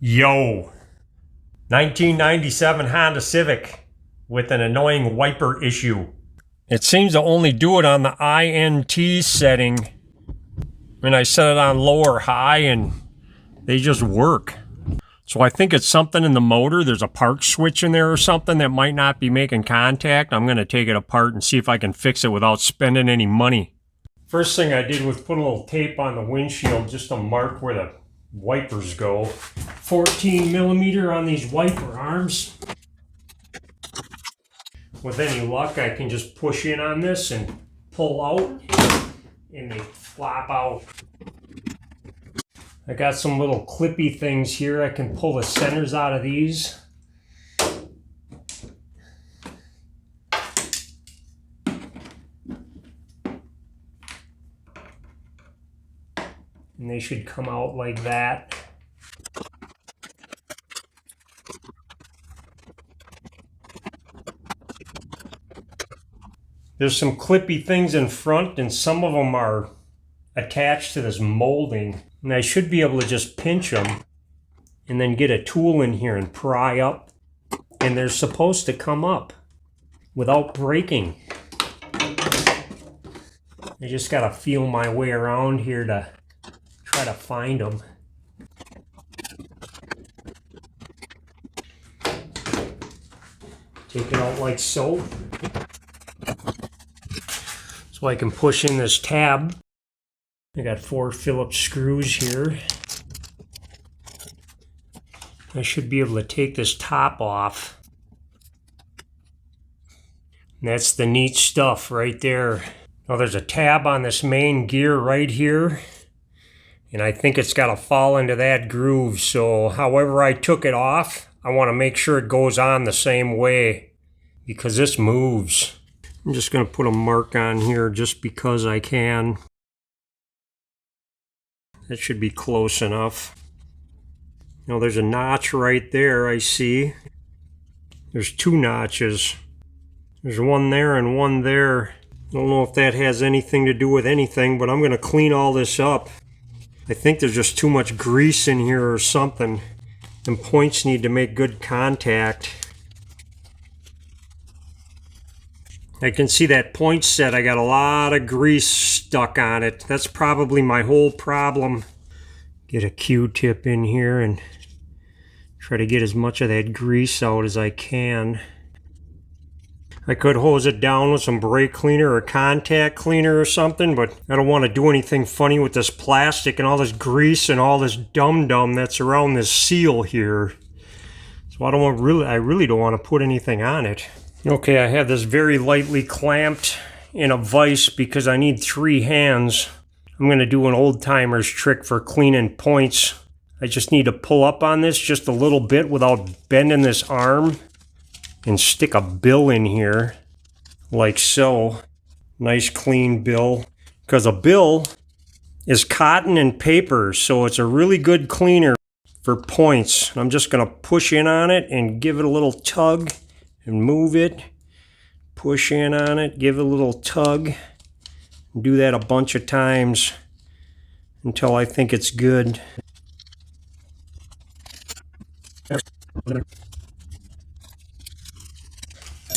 Yo, 1997 Honda Civic with an annoying wiper issue. It seems to only do it on the INT setting. I set it on low or high and they just work. So I think it's something in the motor. There's a park switch in there or something that might not be making contact. I'm going to take it apart and see if I can fix it without spending any money. First thing I did was put a little tape on the windshield just to mark where the wipers go. 14 millimeter on these wiper arms. With any luck, I can just push in on this and pull out and they flop out. I got some little clippy things here. I can pull the centers out of these. And they should come out like that. There's some clippy things in front and some of them are attached to this molding. And I should be able to just pinch them and then get a tool in here and pry up. And they're supposed to come up without breaking. I just gotta feel my way around here to try to find them. Take it out like so. So I can push in this tab. I got 4 Phillips screws here. I should be able to take this top off. And that's the neat stuff right there. Now there's a tab on this main gear right here. And I think it's got to fall into that groove. So however I took it off, I want to make sure it goes on the same way because this moves. I'm just going to put a mark on here just because I can. That should be close enough. Now there's a notch right there, I see. There's 2 notches. There's one there and one there. I don't know if that has anything to do with anything, but I'm going to clean all this up. I think there's just too much grease in here or something. And points need to make good contact. I can see that point set. I got a lot of grease stuck on it. That's probably my whole problem. Get a Q-tip in here and try to get as much of that grease out as I can. I could hose it down with some brake cleaner or contact cleaner or something, but I don't want to do anything funny with this plastic and all this grease and all this dum-dum that's around this seal here. So I really don't want to put anything on it. Okay, I have this very lightly clamped in a vise because I need 3 hands. I'm going to do an old-timer's trick for cleaning points. I just need to pull up on this just a little bit without bending this arm and stick a bill in here like so. Nice clean bill. Because a bill is cotton and paper, so it's a really good cleaner for points. I'm just going to push in on it and give it a little tug. And move it, push in on it, give it a little tug, and do that a bunch of times until I think it's good.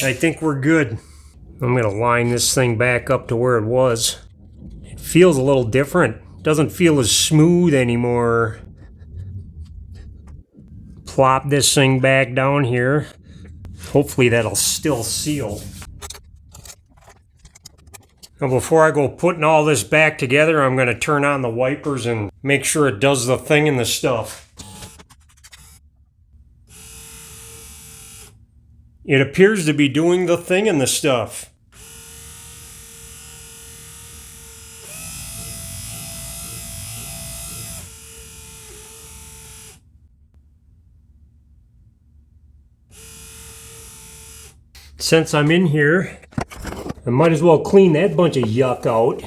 I think we're good. I'm going to line this thing back up to where it was. It feels a little different. It doesn't feel as smooth anymore. Plop this thing back down here. Hopefully that'll still seal. Now before I go putting all this back together, I'm going to turn on the wipers and make sure it does the thing in the stuff. It appears to be doing the thing in the stuff. Since I'm in here, I might as well clean that bunch of yuck out.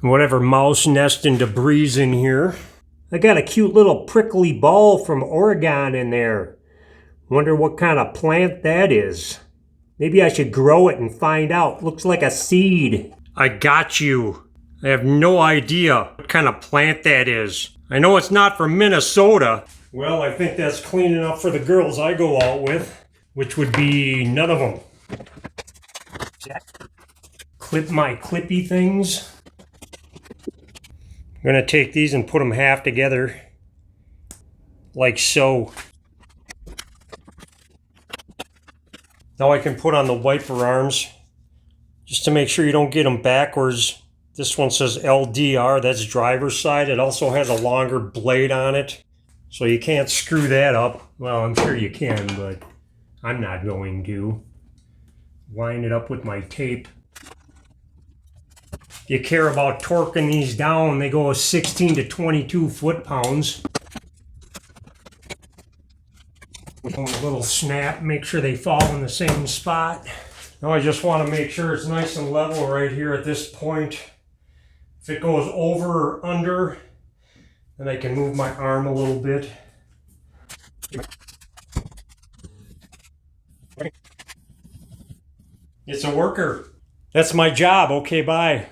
Whatever mouse nest and debris in here. I got a cute little prickly ball from Oregon in there. Wonder what kind of plant that is. Maybe I should grow it and find out. Looks like a seed. I got you. I have no idea what kind of plant that is. I know it's not from Minnesota. Well, I think that's clean enough for the girls I go out with, which would be none of them. Clip my clippy things. I'm going to take these and put them half together, like so. Now I can put on the wiper arms, just to make sure you don't get them backwards. This one says LDR, that's driver's side. It also has a longer blade on it, so you can't screw that up. Well, I'm sure you can, but I'm not going to. Line it up with my tape. If you care about torquing these down, they go 16 to 22 foot-pounds. With a little snap, make sure they fall in the same spot. Now I just want to make sure it's nice and level right here at this point. If it goes over or under, then I can move my arm a little bit. It's a worker. That's my job. Okay, bye.